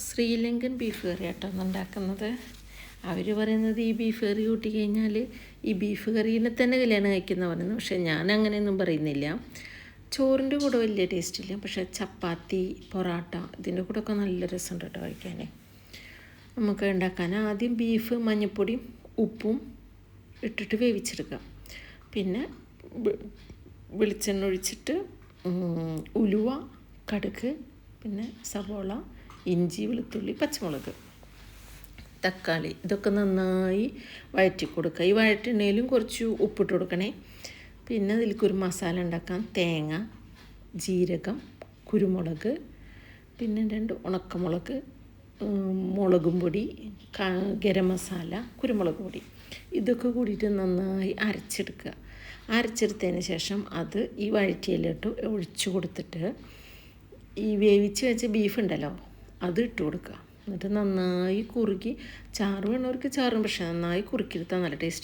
Sri Lankan beef കറി ആട്ടോ ഉണ്ടാക്കുന്നത്. അവർ പറയുന്നത് ഈ ബീഫ് കറി കൂട്ടി കഴിഞ്ഞാൽ ഈ ബീഫ് കറീനെ തന്നെ കല്യാണം കഴിക്കുന്ന പറയുന്നത്. പക്ഷേ ഞാൻ അങ്ങനെയൊന്നും പറയുന്നില്ല. ചോറിൻ്റെ കൂടെ വലിയ ടേസ്റ്റില്ല, പക്ഷേ ചപ്പാത്തി, പൊറാട്ട ഇതിൻ്റെ കൂടെ ഒക്കെ നല്ല രസമുണ്ട് കേട്ടോ കഴിക്കാൻ. നമുക്ക് ഉണ്ടാക്കാൻ ആദ്യം ബീഫ് മഞ്ഞൾപ്പൊടിയും ഉപ്പും ഇട്ടിട്ട് വേവിച്ചെടുക്കുക. പിന്നെ വെളിച്ചെണ്ണ ഒഴിച്ചിട്ട് ഉലുവ, കടുക്, പിന്നെ സവോള, ഇഞ്ചി, വെളുത്തുള്ളി, പച്ചമുളക്, തക്കാളി ഇതൊക്കെ നന്നായി വഴറ്റി കൊടുക്കുക. ഈ വഴറ്റെണ്ണയിലും കുറച്ച് ഉപ്പിട്ട് കൊടുക്കണേ. പിന്നെ അതിലേക്ക് ഒരു മസാല ഉണ്ടാക്കാൻ തേങ്ങ, ജീരകം, കുരുമുളക്, പിന്നെ 2 ഉണക്കമുളക്, മുളകും പൊടി, ഗരം മസാല, കുരുമുളക് പൊടി ഇതൊക്കെ കൂടിയിട്ട് നന്നായി അരച്ചെടുക്കുക. അരച്ചെടുത്തതിന് ശേഷം അത് ഈ വഴറ്റിയിലിട്ട് ഒഴിച്ചു കൊടുത്തിട്ട് ഈ വേവിച്ച് വെച്ച ബീഫ് ഉണ്ടല്ലോ അത് ഇട്ട് കൊടുക്കുക. എന്നിട്ട് നന്നായി കുറുക്കി, ചാറ് വേണവർക്ക് ചാറും, പക്ഷേ നന്നായി കുറുക്കിയെടുത്താൽ നല്ല ടേസ്റ്റ്.